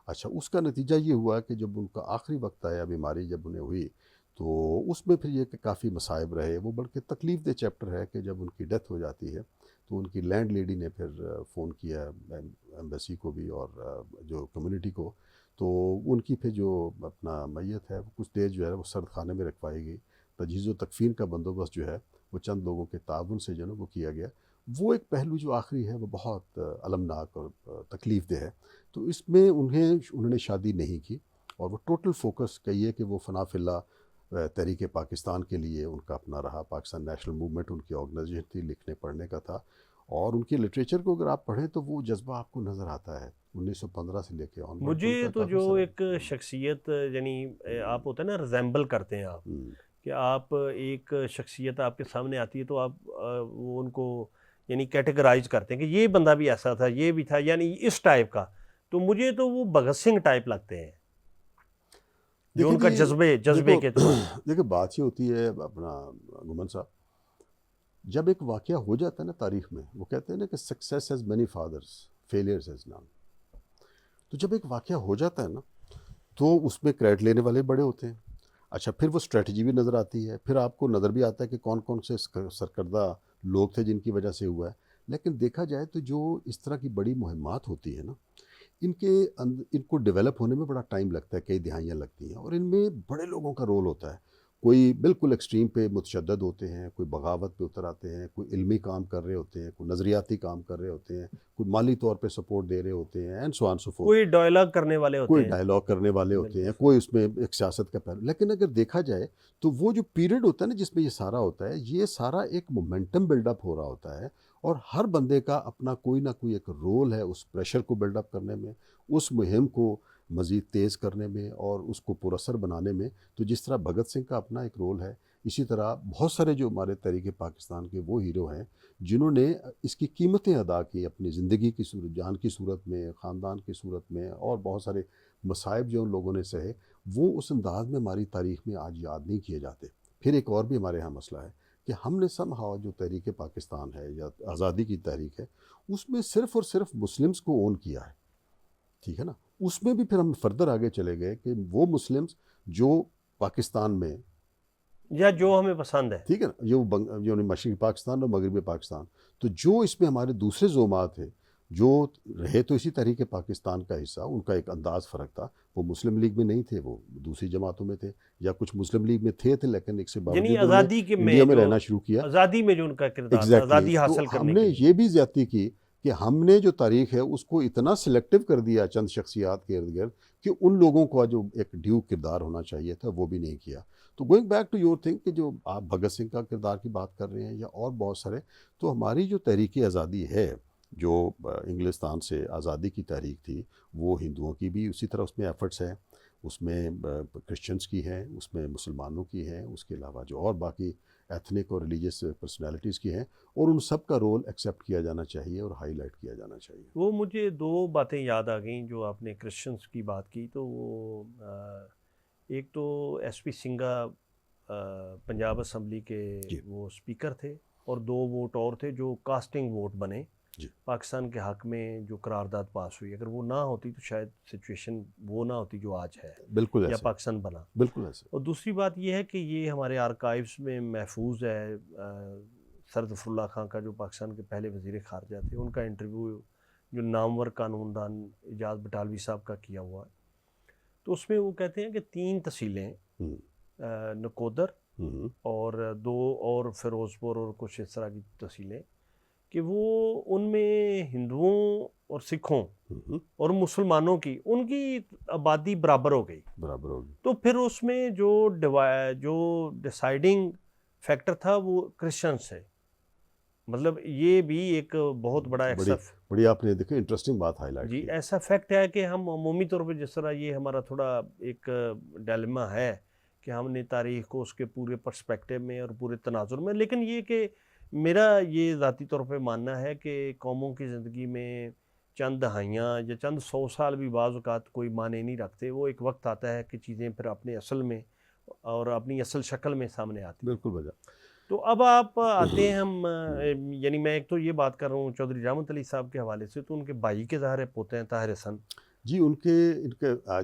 Speaker 1: اچھا اس کا نتیجہ یہ ہوا کہ جب ان کا آخری وقت آیا بیماری جب انہیں ہوئی تو اس میں پھر یہ کہ کافی مصائب رہے. وہ بلکہ تکلیف دہ چیپٹر ہے کہ جب ان کی ڈیتھ ہو جاتی ہے تو ان کی لینڈ لیڈی نے پھر فون کیا ایمبیسی کو بھی اور جو کمیونٹی کو, تو ان کی پھر جو اپنا میت ہے وہ کچھ دیر جو ہے وہ سرد خانے میں رکھوائی گئی. تجہیز و تکفین کا بندوبست جو ہے وہ چند لوگوں کے تعاون سے جو ہے وہ کیا گیا. وہ ایک پہلو جو آخری ہے وہ بہت المناک اور تکلیف دہ ہے. تو اس میں انہوں نے شادی نہیں کی اور وہ ٹوٹل فوکس کہیے کہ وہ فنا فی اللہ تحریک پاکستان کے لیے ان کا اپنا رہا. پاکستان نیشنل موومنٹ ان کی آرگنائزیشن تھی, لکھنے پڑھنے کا تھا, اور ان کے لٹریچر کو اگر آپ پڑھیں تو وہ جذبہ آپ کو نظر آتا ہے 1915 سے لے کے آن.
Speaker 2: مجھے تو جو ایک شخصیت یعنی آپ ہوتا ہے نا ریزیمبل کرتے ہیں آپ کہ آپ ایک شخصیت آپ کے سامنے آتی ہے تو آپ وہ ان کو یعنی کیٹیگرائز کرتے ہیں کہ یہ بندہ بھی ایسا تھا, یہ بھی تھا, یعنی اس ٹائپ کا. تو مجھے تو وہ بھگت سنگھ ٹائپ لگتے ہیں جو ان کا جذبے کے تو.
Speaker 1: دیکھیں بات یہ ہوتی ہے اپنا گمن صاحب, جب ایک واقعہ ہو جاتا ہے نا تاریخ میں, وہ کہتے ہیں نا کہ success has many fathers failures has none. تو جب ایک واقعہ ہو جاتا ہے نا تو اس میں کریڈٹ لینے والے بڑے ہوتے ہیں. اچھا پھر وہ اسٹریٹجی بھی نظر آتی ہے, پھر آپ کو نظر بھی آتا ہے کہ کون کون سے سرکردہ لوگ تھے جن کی وجہ سے ہوا ہے. لیکن دیکھا جائے تو جو اس طرح کی بڑی مہمات ہوتی ہے نا ان کو ڈیولپ ہونے میں بڑا ٹائم لگتا ہے, کئی دہائیاں لگتی ہیں, اور ان میں بڑے لوگوں کا رول ہوتا ہے. کوئی بالکل ایکسٹریم پہ متشدد ہوتے ہیں, کوئی بغاوت پہ اتر آتے ہیں, کوئی علمی کام کر رہے ہوتے ہیں, کوئی نظریاتی کام کر رہے ہوتے ہیں, کوئی مالی طور پہ سپورٹ دے رہے ہوتے ہیں, and so on so forth.
Speaker 2: کوئی ڈائلاگ کرنے والے ہوتے
Speaker 1: کوئی
Speaker 2: ہیں,
Speaker 1: ڈائلاگ کرنے والے ہوتے ہیں, کوئی اس میں ایک سیاست کا پہلو. لیکن اگر دیکھا جائے تو وہ جو پیریڈ ہوتا ہے نا جس میں یہ سارا ہوتا ہے, یہ سارا ایک مومنٹم بلڈ اپ ہو رہا ہوتا ہے, اور ہر بندے کا اپنا کوئی نہ کوئی ایک رول ہے اس پریشر کو بلڈ اپ کرنے میں, اس مہم کو مزید تیز کرنے میں اور اس کو پراثر بنانے میں. تو جس طرح بھگت سنگھ کا اپنا ایک رول ہے, اسی طرح بہت سارے جو ہمارے تحریک پاکستان کے وہ ہیرو ہیں جنہوں نے اس کی قیمتیں ادا کی اپنی زندگی کی صورت, جان کی صورت میں, خاندان کی صورت میں, اور بہت سارے مصائب جو ان لوگوں نے سہے, وہ اس انداز میں ہماری تاریخ میں آج یاد نہیں کیے جاتے. پھر ایک اور بھی ہمارے ہاں مسئلہ ہے کہ ہم نے سم ہاؤ جو تحریک پاکستان ہے یا آزادی کی تحریک ہے اس میں صرف اور صرف مسلمز کو اون کیا ہے, ٹھیک ہے نا. اس میں بھی پھر ہم فردر آگے چلے گئے کہ وہ مسلمز جو پاکستان میں
Speaker 2: یا جو ہمیں پسند ہے,
Speaker 1: ٹھیک ہے نا, جو مشرقی پاکستان اور مغربی پاکستان, تو جو اس میں ہمارے دوسرے زومات تھے جو رہے تو اسی تحریک پاکستان کا حصہ, ان کا ایک انداز فرق تھا. وہ مسلم لیگ میں نہیں تھے, وہ دوسری جماعتوں میں تھے, یا کچھ مسلم لیگ میں تھے لیکن ایک سے
Speaker 2: یعنی
Speaker 1: باوجود
Speaker 2: آزادی کے
Speaker 1: انڈیا میں رہنا شروع کیا.
Speaker 2: آزادی میں جو ان کا کردار تھا,
Speaker 1: Exactly.
Speaker 2: آزادی
Speaker 1: تو
Speaker 2: حاصل
Speaker 1: ہم
Speaker 2: کرنے
Speaker 1: نے
Speaker 2: کے لیے.
Speaker 1: یہ بھی زیادتی کی کہ ہم نے جو تاریخ ہے اس کو اتنا سلیکٹیو کر دیا چند شخصیات کے ارد گرد کہ ان لوگوں کا جو ایک ڈیو کردار ہونا چاہیے تھا وہ بھی نہیں کیا. تو going back to your thing کہ جو آپ بھگت سنگھ کا کردار کی بات کر رہے ہیں یا اور بہت سارے, تو ہماری جو تحریک آزادی ہے جو انگلستان سے آزادی کی تحریک تھی, وہ ہندوؤں کی بھی اسی طرح اس میں ایفرٹس ہیں, اس میں کرسچنس کی ہیں, اس میں مسلمانوں کی ہیں, اس کے علاوہ جو اور باقی ایتھنک اور ریلیجیس پرسنالٹیز کی ہیں, اور ان سب کا رول ایکسیپٹ کیا جانا چاہیے اور ہائی لائٹ کیا جانا چاہیے.
Speaker 2: وہ مجھے دو باتیں یاد آ گئیں جو آپ نے کرسچنس کی بات کی, تو وہ ایک تو S P Singha Punjab assembly کے وہ اسپیکر تھے, اور دو ووٹ اور تھے جو کاسٹنگ ووٹ بنے پاکستان کے حق میں جو قرارداد پاس ہوئی. اگر وہ نہ ہوتی تو شاید سچویشن وہ نہ ہوتی جو آج ہے,
Speaker 1: بالکل
Speaker 2: یا
Speaker 1: ایسے,
Speaker 2: پاکستان بنا.
Speaker 1: بالکل ایسے.
Speaker 2: اور دوسری بات یہ ہے کہ یہ ہمارے آرکائیوز میں محفوظ ہے, سر ظفر اللہ خان کا جو پاکستان کے پہلے وزیر خارجہ تھے, ان کا انٹرویو جو نامور قانون دان اجاز بٹالوی صاحب کا کیا ہوا ہے, تو اس میں وہ کہتے ہیں کہ 3 تحصیلیں نکودر اور 2 اور فیروز پور اور کچھ اس طرح کی تحصیلیں، کہ وہ ان میں ہندوؤں اور سکھوں اور مسلمانوں کی ان کی آبادی برابر ہو گئی. تو پھر اس میں جو ڈیسائیڈنگ فیکٹر تھا وہ کرسچنس ہے. مطلب یہ بھی ایک بہت بڑا
Speaker 1: بڑی آپ نے دیکھیں انٹرسٹنگ بات ہائی لائٹ
Speaker 2: جی
Speaker 1: کی.
Speaker 2: ایسا فیکٹ ہے کہ ہم عمومی طور پہ جس طرح یہ ہمارا تھوڑا ایک ڈیلیما ہے کہ ہم نے تاریخ کو اس کے پورے پرسپیکٹیو میں اور پورے تناظر میں، لیکن یہ کہ میرا یہ ذاتی طور پہ ماننا ہے کہ قوموں کی زندگی میں چند دہائیاں یا چند 100 سال بھی بعض اوقات کوئی معنی نہیں رکھتے. وہ ایک وقت آتا ہے کہ چیزیں پھر اپنے اصل میں اور اپنی اصل شکل میں سامنے آتی ہیں.
Speaker 1: بالکل بجا.
Speaker 2: تو اب آپ آتے ہیں ہم یعنی میں ایک تو یہ بات کر رہا ہوں چودھری رحمت علی صاحب کے حوالے سے، تو ان کے بھائی کے ظاہر پوتے ہیں طاہر حسن.
Speaker 1: جی ان کے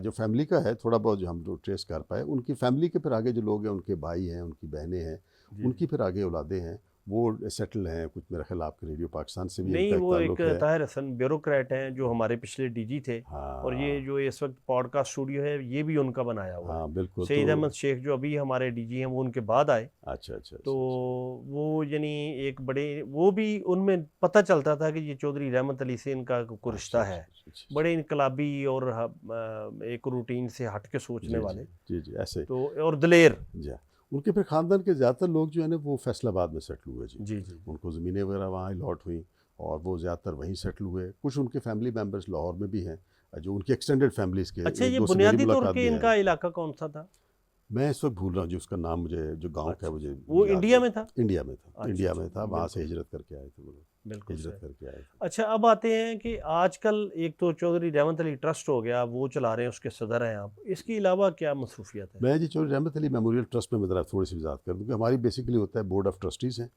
Speaker 1: جو فیملی کا ہے تھوڑا بہت جو ہم ٹریس کر پائے، ان کی فیملی کے پھر آگے جو لوگ ہیں ان کے بھائی ہیں، ان کی بہنیں ہیں، ان کی پھر آگے اولادیں ہیں، وہ سیٹل ہیں. کچھ میرا خیال آپ کے ریڈیو پاکستان سے بھی ان کا
Speaker 2: نہیں،
Speaker 1: ایک
Speaker 2: وہ ایک
Speaker 1: تعلق ہے.
Speaker 2: طاہر حسن بیوروکریٹ ہیں جو ہمارے پچھلے ڈی جی تھے، اور یہ جو اس وقت پوڈ کاسٹ اسٹوڈیو ہے یہ بھی ان کا بنایا ہوا ہے.
Speaker 1: ہاں بالکل.
Speaker 2: سعید احمد شیخ جو ابھی ہمارے ڈی جی ہیں وہ ان کے بعد آئے.
Speaker 1: اچھا اچھا.
Speaker 2: تو وہ یعنی ایک بڑے، وہ بھی ان میں پتہ چلتا تھا کہ یہ چودھری رحمت علی سے ان کا کوئی رشتہ ہے. بڑے انقلابی اور ایک روٹین سے ہٹ کے سوچنے والے.
Speaker 1: جی جی ایسے
Speaker 2: تو اور دلیر.
Speaker 1: جی ان کے پھر خاندان کے زیادہ تر لوگ جو ہیں نا وہ فیصل آباد میں سیٹل ہوئے.
Speaker 2: جی جی
Speaker 1: ان کو زمینیں وغیرہ وہاں الاٹ ہوئیں اور وہ زیادہ تر وہیں سیٹل ہوئے. کچھ ان کے فیملی ممبرس لاہور میں بھی ہیں جو ان کی ایکسٹینڈڈ فیملیز کے.
Speaker 2: اچھا، یہ بنیادی طور پہ ان کا علاقہ کون سا تھا؟
Speaker 1: میں اس وقت بھول رہا ہوں جی اس کا نام، مجھے جو گاؤں کا ہے مجھے
Speaker 2: وہ انڈیا میں تھا.
Speaker 1: انڈیا میں تھا. انڈیا میں تھا، وہاں سے ہجرت کر کے آئے تھے وہ لوگ.
Speaker 2: بالکل
Speaker 1: ہجرت کر کے آئے تھے.
Speaker 2: اچھا، اب آتے ہیں کہ آج کل ایک تو چودھری رحمت علی ٹرسٹ ہو گیا، وہ چلا رہے ہیں، اس کے صدر ہیں آپ. اس کے علاوہ کیا مصروفیت ہے؟
Speaker 1: میں جی چودھری رحمت علی میموریل ٹرسٹ میں ذرا تھوڑی سی وضاحت کر دوں کہ ہماری بیسیکلی ہوتا ہے بورڈ آف ٹرسٹیز ہیں،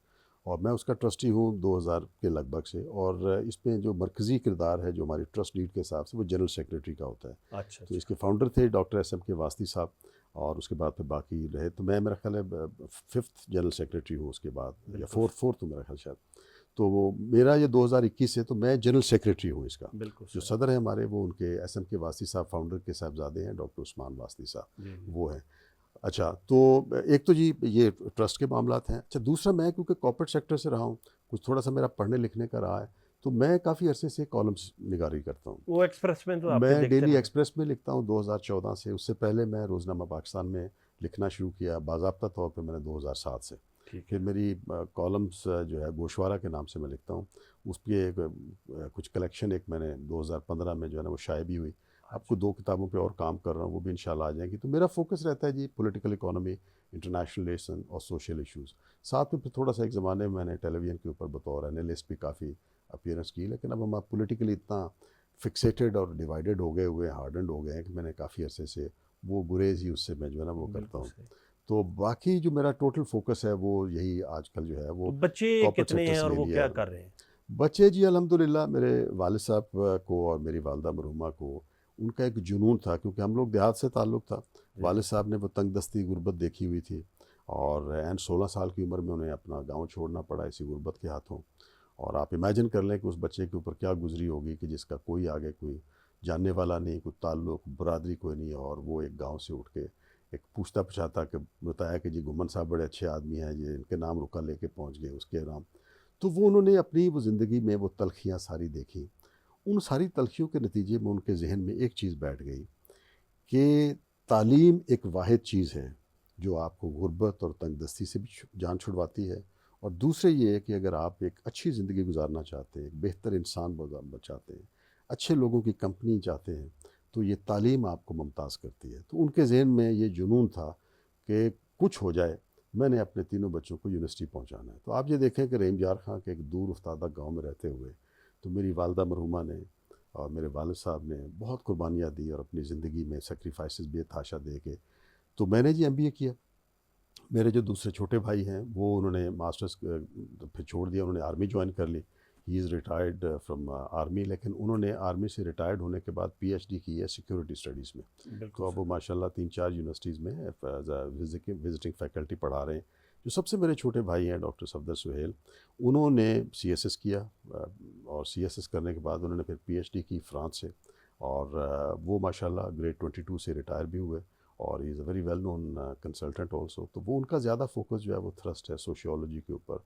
Speaker 1: اور میں اس کا ٹرسٹی ہوں 2000 کے لگ بھگ سے. اور اس میں جو مرکزی کردار ہے جو ہماری ٹرسٹ ڈیڈ کے حساب سے وہ جنرل سیکریٹری کا ہوتا ہے.
Speaker 2: اچھا.
Speaker 1: تو اس کے فاؤنڈر تھے ڈاکٹر ایس ایم کے واسطی صاحب، اور اس کے بعد پھر باقی رہے. تو میں میرا خیال ہے 5th جنرل سیکریٹری ہوں اس کے بعد، یا 4th میرا خیال شاید. تو وہ میرا یہ 2021 سے تو میں جنرل سیکریٹری ہوں اس کا.
Speaker 2: بالکل.
Speaker 1: جو صدر ہیں ہمارے وہ ان کے ایس ایم کے واسطی صاحب فاؤنڈر کے صاحبزادے ہیں ڈاکٹر عثمان واسطی صاحب، وہ ہیں. اچھا، تو ایک تو جی یہ ٹرسٹ کے معاملات ہیں. اچھا، دوسرا میں کیونکہ کارپوریٹ سیکٹر سے رہا ہوں، کچھ تھوڑا سا میرا پڑھنے لکھنے کا رہا ہے، تو میں کافی عرصے سے کالمس نگاری کرتا ہوں.
Speaker 2: وہ ایکسپریس میں تو آپ
Speaker 1: میں ڈیلی ایکسپریس میں لکھتا ہوں 2014 سے. اس سے پہلے میں روزنامہ پاکستان میں لکھنا شروع کیا باضابطہ طور پہ میں نے 2007 سے. پھر میری کالمس جو ہے گوشوارہ کے نام سے میں لکھتا ہوں. اس پہ کچھ کلیکشن ایک میں نے 2015 میں جو ہے نا وہ شائع بھی ہوئی. آپ کو 2 کتابوں پہ اور کام کر رہا ہوں، وہ بھی انشاءاللہ آ جائیں گی. تو میرا فوکس رہتا ہے جی پولیٹیکل اکانومی، انٹرنیشنل ریلیشن اور سوشل ایشوز. ساتھ میں پھر تھوڑا سا ایک زمانے میں نے ٹیلی ویژن کے اوپر بطور اینالسٹ بھی کافی اپیئرنس کی. لیکن اب ہم پولیٹیکلی اتنا فکسیٹڈ اور ڈیوائیڈڈ ہو گئے ہارڈنڈ ہو گئے ہیں کہ میں نے کافی عرصے سے وہ گریز ہی اس سے میں جو ہے نا وہ کرتا ہوں. تو باقی جو میرا ٹوٹل فوکس ہے وہ یہی آج کل جو ہے وہ.
Speaker 2: بچے کتنے ہیں اور وہ کیا کر رہے ہیں؟
Speaker 1: بچے جی الحمدللہ میرے والد صاحب کو اور میری والدہ مرحومہ کو ان کا ایک جنون تھا، کیونکہ ہم لوگ دیہات سے تعلق تھا. والد صاحب نے وہ تنگ دستی غربت دیکھی ہوئی تھی، اور 16 سال کی عمر میں انہیں اپنا گاؤں چھوڑنا پڑا اسی غربت کے ہاتھوں. اور آپ امیجن کر لیں کہ اس بچے کے اوپر کیا گزری ہوگی کہ جس کا کوئی آگے کوئی جاننے والا نہیں، کوئی تعلق برادری کوئی نہیں، اور وہ ایک گاؤں سے اٹھ کے ایک پوچھتا پچھاتا کہ بتایا کہ جی گمن صاحب بڑے اچھے آدمی ہیں، یہ ان کے نام رکا لے کے پہنچ گئے اس کے نام. تو وہ انہوں نے اپنی وہ زندگی میں وہ تلخیاں ساری دیکھیں. ان ساری تلخیوں کے نتیجے میں ان کے ذہن میں ایک چیز بیٹھ گئی کہ تعلیم ایک واحد چیز ہے جو آپ کو غربت اور تنگ دستی سے بھی جان چھڑواتی ہے، اور دوسرے یہ ہے کہ اگر آپ ایک اچھی زندگی گزارنا چاہتے ہیں، ایک بہتر انسان بننا چاہتے ہیں، اچھے لوگوں کی کمپنی چاہتے ہیں، تو یہ تعلیم آپ کو ممتاز کرتی ہے. تو ان کے ذہن میں یہ جنون تھا کہ کچھ ہو جائے، میں نے اپنے تینوں بچوں کو یونیورسٹی پہنچانا ہے. تو آپ یہ دیکھیں کہ رحیم یار خان کے ایک دور افتادہ گاؤں میں رہتے ہوئے تو میری والدہ مرحومہ نے اور میرے والد صاحب نے بہت قربانیاں دی اور اپنی زندگی میں سیکریفائسز بے تحاشا دے کے. تو میں نے جی MBA کیا. میرے جو دوسرے چھوٹے بھائی ہیں وہ انہوں نے ماسٹرز پھر چھوڑ دیا، انہوں نے آرمی جوائن کر لی. ہی از ریٹائرڈ فرام آرمی، لیکن انہوں نے آرمی سے ریٹائرڈ ہونے کے بعد PhD کی ہے سیکیورٹی اسٹڈیز میں. تو اب وہ ماشاءاللہ 3-4 یونیورسٹیز میں ایز اے وزٹنگ فیکلٹی پڑھا رہے ہیں. جو سب سے میرے چھوٹے بھائی ہیں ڈاکٹر صفدر سہیل، انہوں نے CSS کیا، اور CSS کرنے کے بعد انہوں نے پھر PhD کی فرانس سے، اور وہ ماشاءاللہ گریڈ 22 سے ریٹائر بھی ہوئے. اور he is a very well known consultant also. تو وہ ان کا زیادہ فوکس جو ہے وہ تھرسٹ ہے سوشیولوجی کے اوپر,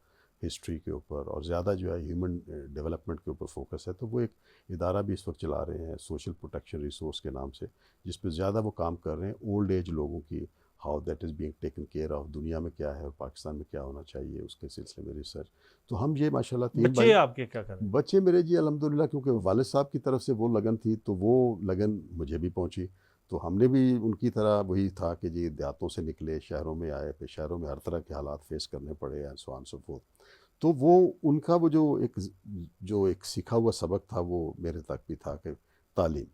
Speaker 1: ہسٹری کے اوپر, اور زیادہ جو ہے ہیومن ڈیولپمنٹ کے اوپر فوکس ہے. تو وہ ایک ادارہ بھی اس وقت چلا رہے ہیں سوشل پروٹیکشن ریسورس کے نام سے, جس پہ زیادہ وہ کام کر رہے ہیں اولڈ ایج لوگوں کی, how that is being taken care of, دنیا میں کیا ہے اور پاکستان میں کیا ہونا چاہیے اس کے سلسلے میں ریسرچ. تو ہم یہ ماشاء اللہ 3
Speaker 2: بچے آپ کے کیا کر رہے ہیں؟
Speaker 1: بچے میرے جی الحمدللہ, کیونکہ والد صاحب کی طرف سے وہ لگن تھی تو وہ لگن مجھے بھی پہنچی. تو ہم نے بھی ان کی طرح وہی تھا کہ جی دیہاتوں سے نکلے, شہروں میں آئے, پھر شہروں میں ہر طرح کے حالات فیس کرنے پڑے and so on so forth. تو وہ ان کا وہ جو ایک سیکھا ہوا سبق تھا وہ میرے تک بھی تھا کہ تعلیم.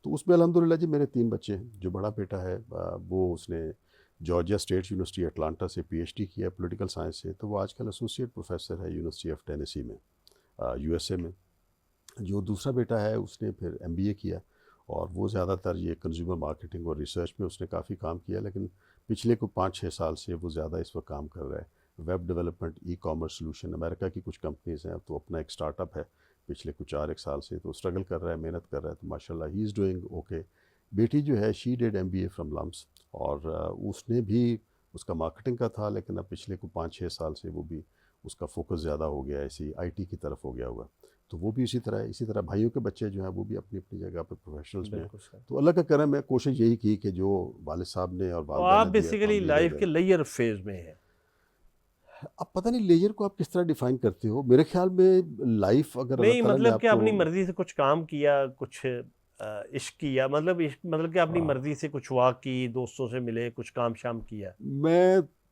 Speaker 1: تو اس میں الحمدللہ جی میرے 3 بچے ہیں. جو بڑا بیٹا ہے وہ اس نے جارجیا اسٹیٹ یونیورسٹی اٹلانٹا سے پی ایچ ڈی کیا پولیٹیکل سائنس سے, تو وہ آج کل ایسوسیٹ پروفیسر ہے یونیورسٹی آف ٹینیسی میں یو ایس اے میں. جو دوسرا بیٹا ہے اس نے پھر ایم بی اے کیا, اور وہ زیادہ تر یہ کنزیومر مارکیٹنگ اور ریسرچ میں اس نے کافی کام کیا, لیکن پچھلے کو 5-6 سال سے وہ زیادہ اس وقت کام کر رہا ہے web development, e commerce solution. امریکہ کی کچھ کمپنیز ہیں, تو اپنا ایک اسٹارٹ اپ ہے پچھلے کچھ 4-1 سال سے, تو اسٹرگل کر رہا ہے, محنت کر رہا ہے. تو ماشاء اللہ ہی از ڈوئنگ اوکے. بیٹی جو ہے she did M B A from LUMS, اور اس نے بھی اس کا مارکیٹنگ کا تھا, لیکن اب پچھلے کو 5-6 سال سے وہ بھی اس کا فوکس زیادہ ہو گیا ہے ایسی آئی ٹی کی طرف ہو گیا ہوا. تو وہ بھی اسی طرح بھائیوں کے بچے جو ہیں وہ بھی اپنی اپنی جگہ پہ پروفیشنلز میں ہیں.
Speaker 2: بالکل صحیح.
Speaker 1: تو اللہ کا کرم ہے, کوشش یہی کی کہ جو والد صاحب نے اور
Speaker 2: تو
Speaker 1: والدہ
Speaker 2: آپ
Speaker 1: نے دیا
Speaker 2: بیسیکلی لائف کے لیئر فیز میں ہیں.
Speaker 1: اب پتہ نہیں لیجر کو آپ کس طرح ڈیفائن کرتے ہو. میرے خیال میں لائف اگر اللہ
Speaker 2: نہیں
Speaker 1: تعالیٰ نے
Speaker 2: مطلب
Speaker 1: آپ
Speaker 2: کہ
Speaker 1: کو
Speaker 2: اپنی مرضی سے کچھ کام کیا, کچھ عشق کیا, مطلب کہ اپنی مرضی سے کچھ واک کی, دوستوں سے ملے, کچھ کام شام کیا.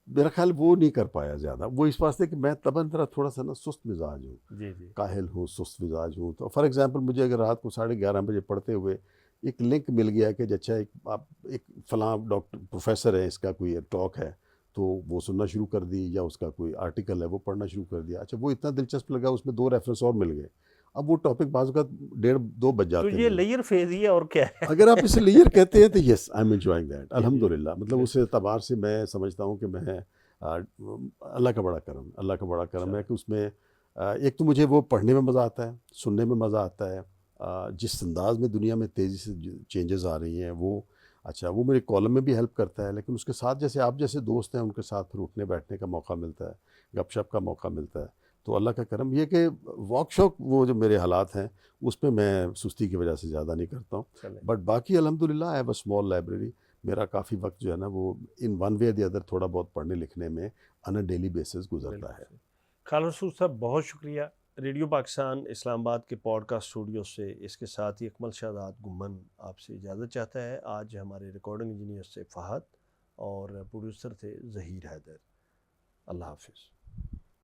Speaker 1: میرا خیال وہ نہیں کر پایا زیادہ. وہ اس واسطے کہ میں طبعاً تھوڑا سا نا سست مزاج ہوں,
Speaker 2: جی جی.
Speaker 1: کاہل ہوں, سست مزاج ہوں. تو فار ایگزامپل مجھے اگر رات کو 11:30 بجے پڑھتے ہوئے ایک لنک مل گیا کہ اچھا ایک فلاں ڈاکٹر پروفیسر ہے, اس کا کوئی ٹاک ہے, تو وہ سننا شروع کر دی, یا اس کا کوئی آرٹیکل ہے وہ پڑھنا شروع کر دیا. اچھا وہ اتنا دلچسپ لگا, اس میں 2 ریفرنس اور مل گئے. اب وہ ٹاپک بعض اوقات 1:30-2 بج
Speaker 2: تو
Speaker 1: جاتے
Speaker 2: یہ
Speaker 1: ہیں.
Speaker 2: لیئر فیز ہی ہے اور کیا ہے.
Speaker 1: اگر آپ اسے لیئر کہتے ہیں تو یس آئی ایم انجوائنگ دیٹ
Speaker 2: جی.
Speaker 1: الحمدللہ. مطلب اس اعتبار سے میں سمجھتا ہوں کہ میں اللہ کا بڑا کرم ہے کہ اس میں ایک تو مجھے وہ پڑھنے میں مزہ آتا ہے, سننے میں مزہ آتا ہے, جس انداز میں دنیا میں تیزی سے چینجز آ رہی ہیں وہ وہ میرے کالم میں بھی ہیلپ کرتا ہے. لیکن اس کے ساتھ جیسے آپ جیسے دوست ہیں ان کے ساتھ پھر اٹھنے بیٹھنے کا موقع ملتا ہے, گپ شپ کا موقع ملتا ہے. تو اللہ کا کرم یہ کہ واک شوق وہ جو میرے حالات ہیں اس پہ میں سستی کی وجہ سے زیادہ نہیں کرتا ہوں. بٹ باقی الحمدللہ I have a small library. میرا کافی وقت جو ہے نا وہ in one way the other تھوڑا بہت پڑھنے لکھنے میں آن اے ڈیلی بیسس گزرتا ہے.
Speaker 2: خالد مسعود صاحب بہت شکریہ. ریڈیو پاکستان اسلام آباد کے پوڈ کاسٹ اسٹوڈیو سے اس کے ساتھ ہی اکمل شہزاد گمن آپ سے اجازت چاہتا ہے. آج ہمارے ریکارڈنگ انجینئر سے فہد اور پروڈیوسر تھے ظہیر حیدر. اللہ حافظ.